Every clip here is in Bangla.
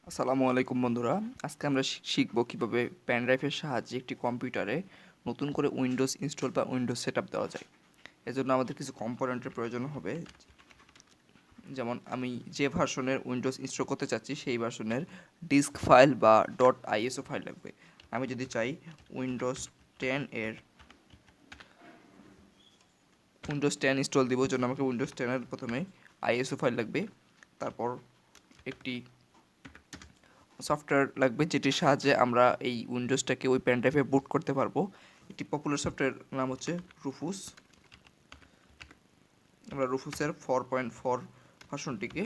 আসসালামু আলাইকুম বন্ধুরা। আজকে আমরা শিখব কিভাবে পেন ড্রাইভের সাহায্যে একটি কম্পিউটারে নতুন করে উইন্ডোজ ইনস্টল বা উইন্ডোজ সেটআপ দেওয়া যায়। এজন্য আমাদের কিছু কম্পোনেন্টের প্রয়োজন হবে। যেমন আমি যে ভার্সনের উইন্ডোজ ইনস্টল করতে চাচ্ছি সেই ভার্সনের ডিস্ক ফাইল বা .iso ফাইল লাগবে। আমি যদি চাই উইন্ডোজ 10 এর উইন্ডোজ 10 ইনস্টল দিব, জন্য আমাকে উইন্ডোজ 10 এর প্রথমে আইএসও ফাইল লাগবে। তারপর একটি সফটওয়্যার লাগবে যেটির সাহায্যে আমরা এই উইন্ডোজটাকে ওই পেন ড্রাইভে বুট করতে পারবো। একটি পপুলার সফটওয়্যার নাম হচ্ছে রুফুস। আমরা রুফুসের 4.4 ভার্সনটিকে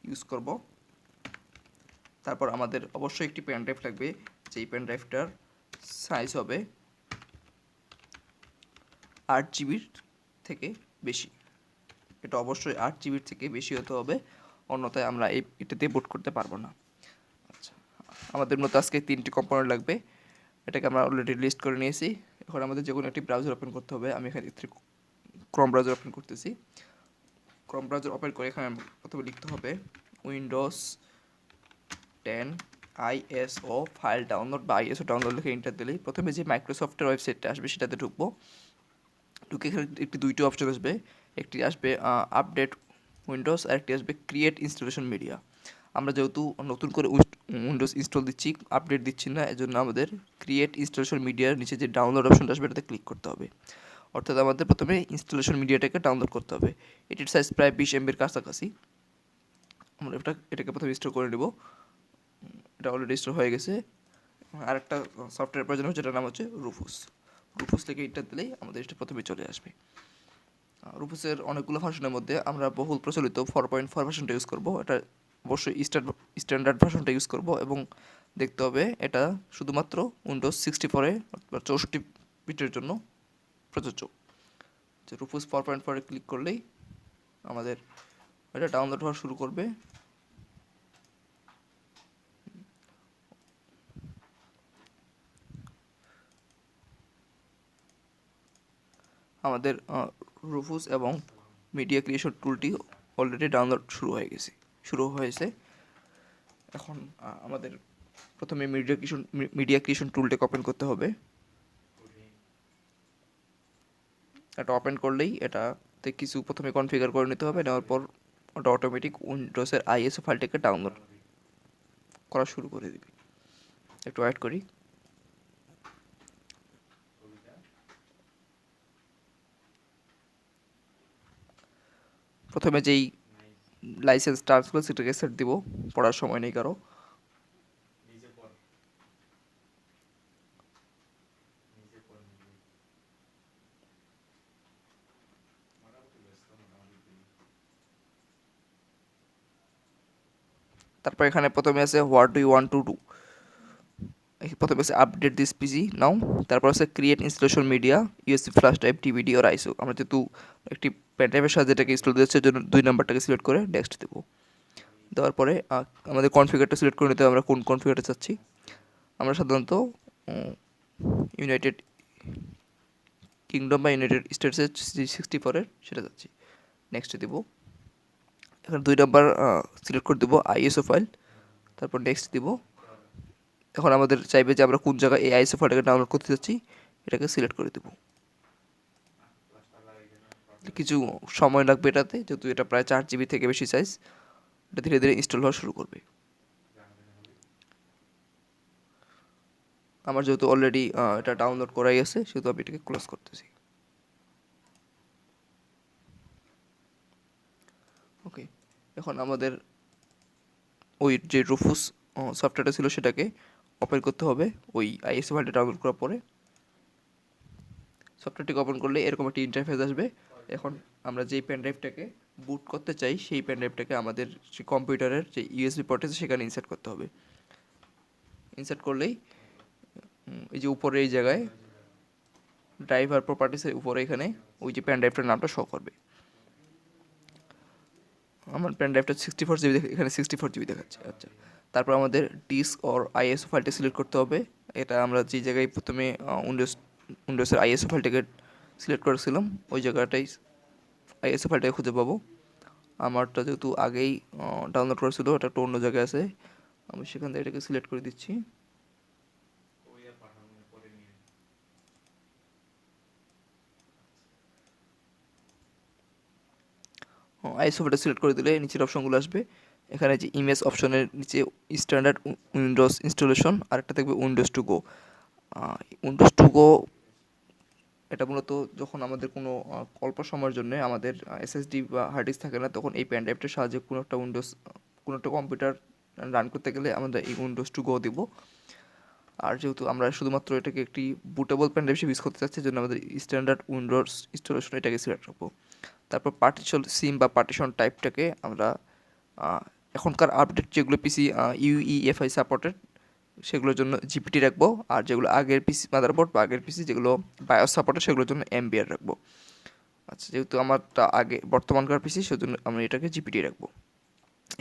ইউজ করব। তারপর আমাদের অবশ্যই একটি পেন ড্রাইভ লাগবে, যেই পেন ড্রাইভটার সাইজ হবে 8 জিবির থেকে বেশি। এটা অবশ্যই 8 জিবির থেকে বেশি হতে হবে, অন্যথায় আমরা এটাতে বুট করতে পারবো না। আচ্ছা, আমাদের মতো আজকে 3টি কম্পোনেন্ট লাগবে। এটাকে আমরা অলরেডি লিস্ট করে নিয়েছি। এখন আমাদের যে কোনো একটি ব্রাউজার ওপেন করতে হবে। আমি এখানে ক্রোম ব্রাউজার ওপেন করতেছি। ক্রোম ব্রাউজার ওপেন করে এখানে প্রথমে লিখতে হবে উইন্ডোজ 10 আইএসও ফাইল ডাউনলোড বা আইএসও ডাউনলোড লিখে এন্টার দিলেই প্রথমে যে মাইক্রোসফটের ওয়েবসাইটটা আসবে সেটাতে ঢুকবো। ঢুকে এখানে দুইটি অপশন আসবে। একটি আসবে আপডেট উইন্ডোজ আর একটি আসবে ক্রিয়েট ইনস্টলেশন মিডিয়া। আমরা যেহেতু নতুন করে উইন্ডোজ ইনস্টল দিচ্ছি, আপডেট দিচ্ছি না, এজন্য আমাদের ক্রিয়েট ইনস্টলেশন মিডিয়ার নিচে যে ডাউনলোড অপশনটা আসবে এটাতে ক্লিক করতে হবে। অর্থাৎ আমাদের প্রথমে ইনস্টলেশন মিডিয়াটাকে ডাউনলোড করতে হবে। এটির সাইজ প্রায় 20 MBর কাছাকাছি। আমরা এটাকে প্রথমে ইনস্টল করে নেব। এটা অলরেডি ইনস্টল হয়ে গেছে। আরেকটা সফটওয়্যার প্রয়োজন হচ্ছে, যেটার নাম হচ্ছে রুফুস। রুফুস থেকে এটা দিলেই আমাদের এটা প্রথমে চলে আসবে। রুফুসের অনেকগুলো ভার্সনের মধ্যে আমরা বহুল প্রচলিত 4.4 ভার্সনটা ইউজ করব। এটা অবশ্যই স্ট্যান্ডার্ড ভার্সনটা ইউজ করব এবং দেখতে হবে এটা শুধুমাত্র উইন্ডোজ 64-এ বা 64 বিটের জন্য প্রযোজ্য। যে রুফুস 4.4-এ ক্লিক করলেই আমাদের এটা ডাউনলোড হওয়া শুরু করবে। আমাদের রুফুস এবং মিডিয়া ক্রিয়েশন টুলটি অলরেডি ডাউনলোড শুরু হয়েছে। এখন আমাদের প্রথমে মিডিয়া ক্রিয়েশন টুলটাকে ওপেন করতে হবে। এটা ওপেন করলেই এটাতে কিছু প্রথমে কনফিগার করে নিতে হবে। নেওয়ার পর ওটা অটোমেটিক উইন্ডোজের আইএসও ফাইলটাকে ডাউনলোড করা শুরু করে দিবে। একটু ওয়েট করি। প্রথমে যেই লাইসেন্স টার্মসগুলো সেটাকে সেট দিব, পড়ার সময় নেই কারো। তারপর এখানে প্রথমে আছে what do you want to do. প্রথমে আছে আপডেট দিস পিসি নাও। তারপর আছে create installation media, USB flash drive, DVD আর আইসো। আমরা যেহেতু একটি পেন ড্রাইভের সাহায্যে এটাকে ইনস্টল দিচ্ছি, জন্য 2 নম্বরটাকে সিলেক্ট করে নেক্সট দেবো। দেওয়ার পরে আমাদের কনফিগারটা সিলেক্ট করে নিতে হবে, আমরা কোন কনফিগারটা চাচ্ছি। আমরা সাধারণত ইউনাইটেড কিংডম বা ইউনাইটেড স্টেটসের 64-এর সেটা যাচ্ছি। নেক্সট দিব। এখানে 2 নম্বর সিলেক্ট করে দেবো আইএসও ফাইল। তারপর নেক্সট দিব। এখন আমাদের চাইবে যে আমরা কোন জায়গায় এই আইএসও ফাইলটাকে ডাউনলোড করতে যাচ্ছি, এটাকে সিলেক্ট করে দেবো। কিছু সময় লাগবে এটাতে, যেহেতু এটা প্রায় 4 GB থেকে বেশি সাইজ। এটা ধীরে ধীরে ইনস্টল হওয়া শুরু করবে। আমার যেহেতু অলরেডি এটা ডাউনলোড করাই আছে, সেহেতু আমি এটাকে ক্লোজ করতেছি। ওকে, এখন আমাদের ওই যে রুফুস সফটওয়্যারটা ছিল সেটাকে ওপেন করতে হবে। ওই আইএসও ফাইলটা ডাউনলোড করার পরে সফটওয়্যারটিকে ওপেন করলে এরকম একটি ইন্টারফেস আসবে। এখন আমরা যেই পেন ড্রাইভটাকে বুট করতে চাই সেই পেন ড্রাইভটাকে আমাদের সেই কম্পিউটারের যে ইউএসবি পোর্ট আছে সেখানে ইনসার্ট করতে হবে। ইনসার্ট করলেই এই যে উপরে এই জায়গায় ড্রাইভার প্রপার্টিসের উপরে এখানে ওই যে পেন ড্রাইভটার নামটা শো করবে। আমার পেন ড্রাইভটা 64 GB, এখানে 64 GB দেখাচ্ছে। আচ্ছা, তারপর আমাদের ডিস্ক অর আইএসও ফাইলটা সিলেক্ট করতে হবে। এটা আমরা যে জায়গায় প্রথমে উইন্ডোজের আইএসও ফাইলটাকে সিলেক্ট করেছিলাম ওই জায়গাটাই আইএসও ফাইলটাকে খুঁজে পাবো। আমারটা যেহেতু আগেই ডাউনলোড করেছিল, ওটা একটু অন্য জায়গায় আছে। আমি সেখান থেকে এটাকে সিলেক্ট করে দিচ্ছি। আইসোফোটা সিলেক্ট করে দিলে নিচের অপশনগুলো আসবে। এখানে যে ইমেজ অপশনের নিচে স্ট্যান্ডার্ড উইন্ডোজ ইনস্টলেশন, আরেকটা থাকবে Windows to go. Windows to go এটা মূলত যখন আমাদের কোনো অল্প সময়ের জন্য আমাদের এসএসডি বা হার্ড ডিস্ক থাকে না, তখন এই পেন ড্রাইভটার সাহায্যে কোনো একটা কম্পিউটার রান করতে গেলে আমরা এই উইন্ডোজ টু গো দিব। আর যেহেতু আমরা শুধুমাত্র এটাকে একটি বুটেবল পেন ড্রাইভ হিসেবে ইউজ করতে চাচ্ছি, জন্য আমাদের স্ট্যান্ডার্ড উইন্ডোজ ইনস্টলেশন এটাকে সিলেক্ট রাখবো। তারপর পার্টিশন সিম বা পার্টিশন টাইপটাকে আমরা এখনকার আপডেট যেগুলো পিসি ইউইএফআই সাপোর্টেড সেগুলোর জন্য জিপিটি রাখবো, আর যেগুলো আগের পিসি মাদারবোর্ড বা আগের পিসি যেগুলো বায়োস সাপোর্টেড সেগুলোর জন্য এমবিআর রাখবো। আচ্ছা, যেহেতু আমারটা আগে বর্তমানকার পিসি সেজন্য আমরা এটাকে জিপিটি রাখবো।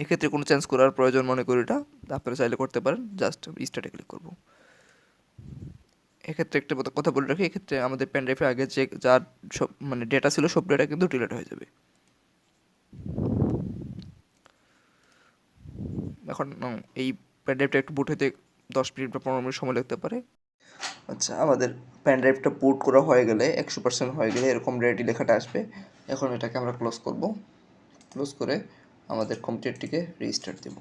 এক্ষেত্রে কোনো চেঞ্জ করার প্রয়োজন মনে করি এটা, আপনারা চাইলে করতে পারেন। জাস্ট স্টার্টে ক্লিক করবো। এক্ষেত্রে একটা কথা বলে রাখি, এক্ষেত্রে আমাদের পেন ড্রাইভের আগে যে যার সব মানে ডেটা ছিল সব ডেটা কিন্তু ডিলিট হয়ে যাবে। এখন এই পেন ড্রাইভটা একটু বুট হতে 10 মিনিট বা 15 মিনিট সময় লাগতে পারে। আচ্ছা, আমাদের পেন ড্রাইভটা বুট করা হয়ে গেলে 100% হয়ে গেলে এরকম রেডি লেখাটা আসবে। এখন এটাকে আমরা ক্লোজ করব। ক্লোজ করে আমাদের কম্পিউটারটিকে রিস্টার্ট দেব।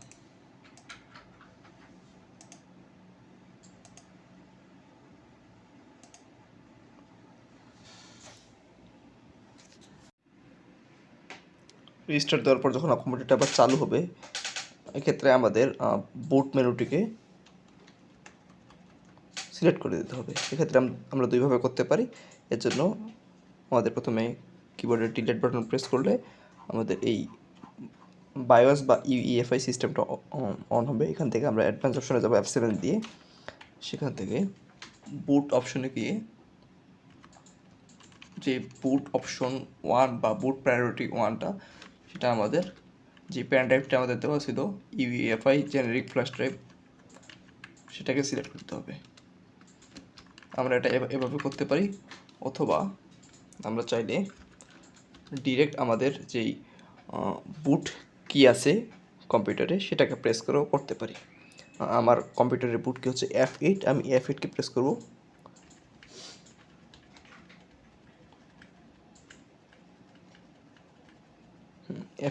রিস্টার্ট দেওয়ার পর যখন কম্পিউটারটা আবার চালু হবে, এক্ষেত্রে আমাদের বুট মেনুটিকে সিলেক্ট করে দিতে হবে। এক্ষেত্রে আমরা দুইভাবে করতে পারি। এর জন্য আমাদের প্রথমে কিবোর্ডের ডিলিট বাটন প্রেস করলে আমাদের এই বায়োস বা ইউইএফআই সিস্টেমটা অন হবে। এখান থেকে আমরা অ্যাডভান্স অপশনে যাবো F7 দিয়ে। সেখান থেকে বুট অপশনে গিয়ে যে বুট অপশন 1 বা বুট প্রায়োরিটি 1টা, সেটা আমাদের যে পেন ড্রাইভটা আমাদের দেওয়া ছিল ইউইএফআই জেনারিক ফ্ল্যাশ ড্রাইভ, সেটাকে সিলেক্ট করতে হবে। আমরা এটা এভাবে করতে পারি, অথবা আমরা চাইলে ডিরেক্ট আমাদের যেই বুট কি আছে কম্পিউটারে সেটাকে প্রেস করেও করতে পারি। আমার কম্পিউটারের বুট কি হচ্ছে F8, আমি F8কে প্রেস করব।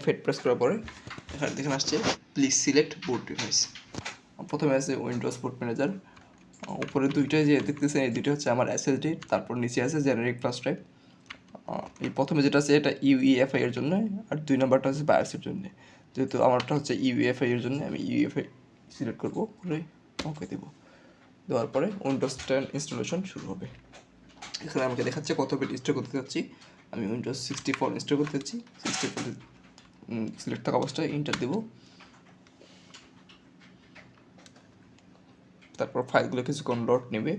F8 প্রেস করার পরে এখানে দেখেন আসছে প্লিজ সিলেক্ট বুট ডিভাইস। প্রথমে আছে উইন্ডোজ বুট ম্যানেজার, উপরে দুইটা যে দেখতেছেন এই দুইটা হচ্ছে আমার এসএসডি, তারপর নিচে আছে জেনারিক ফ্ল্যাশ ড্রাইভ। এই প্রথমে যেটা আছে এটা ইউইএফআই এর জন্য, আর 2 নাম্বারটা হচ্ছে বায়োসের জন্য। যেহেতু আমারটা হচ্ছে ইউইএফআই এর জন্য, আমি ইউইএফআই সিলেক্ট করবো, করে ওকে দেবো। দেওয়ার পরে উইন্ডোজ 10 ইনস্টলেশন শুরু হবে। এখানে আমাকে দেখাচ্ছে কত বিট ইনস্টল করতে যাচ্ছি। আমি উইন্ডোজ 64 ইনস্টল করতে যাচ্ছি। 64 সিলেক্ট থাকা অবস্থায় ইন্টার দেবো। তারপর ফাইলগুলো কিছুক্ষণ লোড নেবে।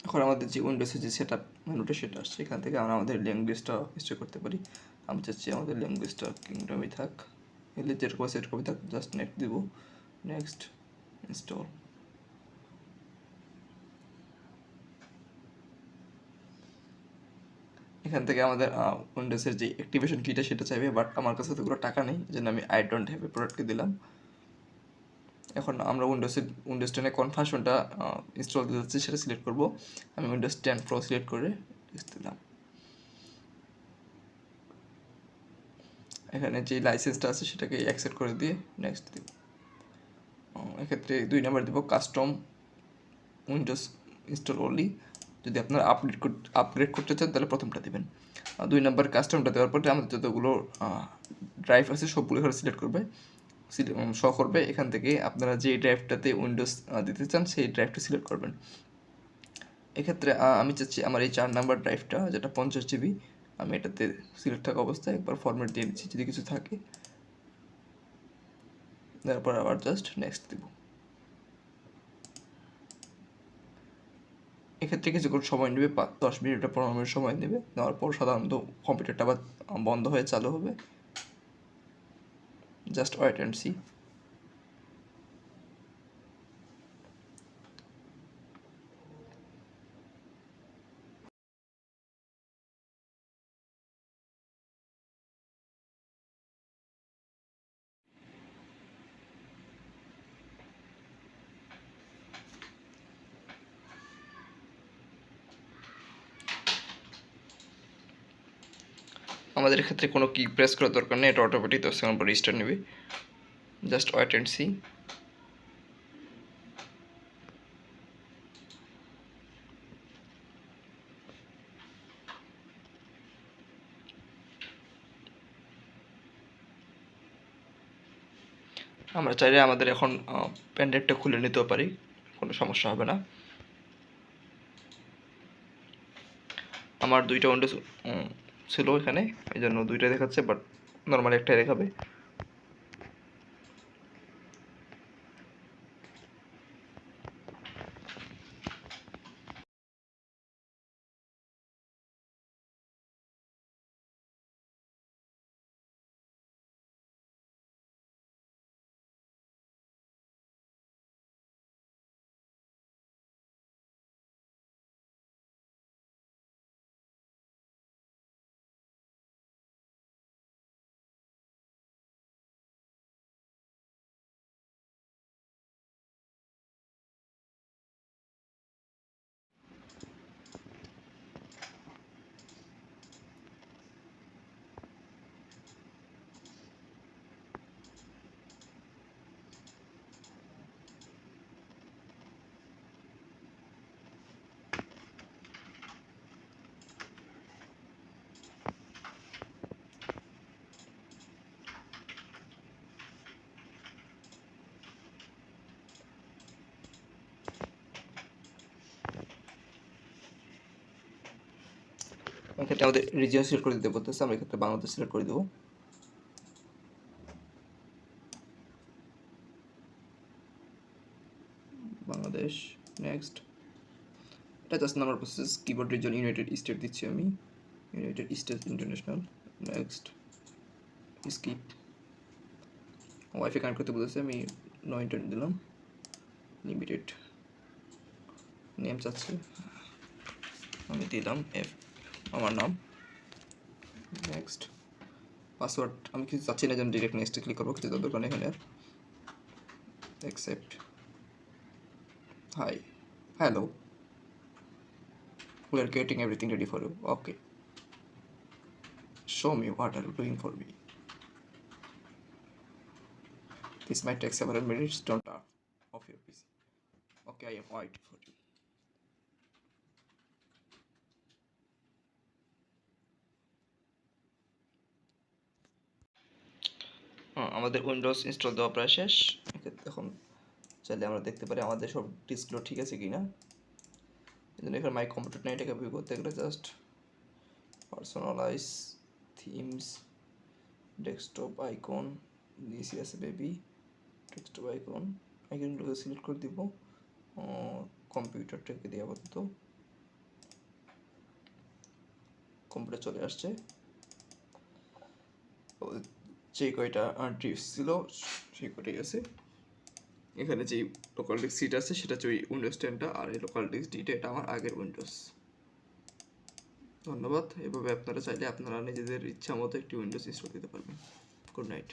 এখন আমাদের যে উইন্ডোজের যে সেট আপ মেনুটা সেটা আসছে, এখান থেকে আমরা আমাদের ল্যাঙ্গুয়েজটা ইনস্টল করতে পারি। আমি চাচ্ছি আমাদের ল্যাঙ্গুয়েজটা কিংডমই থাক, এলে যেরকম সেরকমই থাক। জাস্ট নেক্সট দিব, নেক্সট ইনস্টল। এখান থেকে আমাদের উইন্ডোজের যে অ্যাক্টিভেশন কিটা সেটা চাইবে, বাট আমার কাছে তো টাকা নেই, এই জন্য আমি আই ডোন্ট হ্যাভ এ প্রোডাক্টকে দিলাম। এখন আমরা উইন্ডোজ 10 কোন ভার্সনটা ইনস্টল দিতে যাচ্ছি সেটা সিলেক্ট করব। আমি উইন্ডোজ 10 প্রো সিলেক্ট করে দিলাম। এখানে যে লাইসেন্সটা আছে সেটাকে অ্যাকসেপ্ট করে দিয়ে নেক্সট দিব। এক্ষেত্রে 2 নাম্বার দিব কাস্টম উইন্ডোজ ইনস্টল অনলি। যদি আপনারা আপগ্রেড করতে চান তাহলে প্রথমটা দেবেন। 2 নাম্বার কাস্টমটা দেওয়ার পরে আমাদের যতগুলো ড্রাইভ আছে সবগুলো এখানে সিলেক্ট করবে, শো করবে। এখান থেকে আপনারা যে ড্রাইভটাতে উইন্ডোজ দিতে চান সেই ড্রাইভটা সিলেক্ট করবেন। এক্ষেত্রে আমি চাচ্ছি আমার এই 4 নাম্বার ড্রাইভটা, যেটা 50 জিবি, আমি এটাতে সিলেক্ট থাকা অবস্থায় একবার ফরম্যাট দিয়ে দিচ্ছি যদি কিছু থাকে। তারপর আবার জাস্ট নেক্সট দেব। এক্ষেত্রে কিছুক্ষণ সময় নেবে, 10 মিনিট বা 15 মিনিট সময় নেবে। নেওয়ার পর সাধারণত কম্পিউটারটা আবার বন্ধ হয়ে চালু হবে। Just wait and see. আমাদের ক্ষেত্রে কোনো কি প্রেস করার দরকার নেই, এটা অটোমেটিক 10 সেকেন্ড পর রিস্টার্ট নেবে। Just wait and see. আমরা চাইলে আমাদের এখন পেনড্রাইভটা খুলে নিতেও পারি, কোনো সমস্যা হবে না। আমার দুইটা উইন্ডোজ ছিল এখানে, এই জন্য দুইটা দেখাচ্ছে, বাট নর্মালি একটাই দেখাবে। এক্ষেত্রে আমাদের রিজিয়ন সিলেক্ট করে দিতে বলতেছে, আমরা এক্ষেত্রে বাংলাদেশ সিলেক্ট করে দেবো। বাংলাদেশ, নেক্সট। এটা just number process, keyboard reason United state দিচ্ছি আমি, United state international. Next, skip. Wifi connect করতে বলতেছে, আমি নো ইন্টারনেট দিলাম। লিমিটেড নেম চাচ্ছে, আমি দিলাম আমার নাম। নেক্সট, পাসওয়ার্ড আমি কিছু চাচ্ছি না, যেন ডিরেক্ট নেক্সটে ক্লিক করবো, কিছু দরকার এখানে। Accept. Hi, hello, we are getting everything ready for you. Okay, show me what are you doing for me. This might take several minutes. Don't turn off your PC. Okay, I am waiting for you. আমাদের উইন্ডোজ ইনস্টল দেওয়া প্রায় শেষ। এখন চাইলে আমরা দেখতে পারি আমাদের সব ডিস্কগুলো ঠিক আছে কিনা। এই জন্য এখানে মাই কম্পিউটার নিয়ে এটাকে ভিউ করতে গেলে just personalize, themes, desktop icon, দিয়েছি আছে বেবি, ডেস্কটপ আইকনগুলোকে সিলেক্ট করে দিব। কম্পিউটারটাকে দিয়ে আপাতত কম্পিউটার চলে আসছে। যে কয়টা টিপস ছিল সেই কয়টাই আছে। এখানে যে লোকাল ডিস্ক সিট আছে সেটা হচ্ছে ওই উইন্ডোজ 10টা, আর এই লোকাল ডিস্ক ডিটা এটা আমার আগের উইন্ডোজ। ধন্যবাদ। এভাবে আপনারা চাইলে আপনারা নিজেদের ইচ্ছা মতো একটি উইন্ডোজ ইনস্টল দিতে পারবেন। Good night.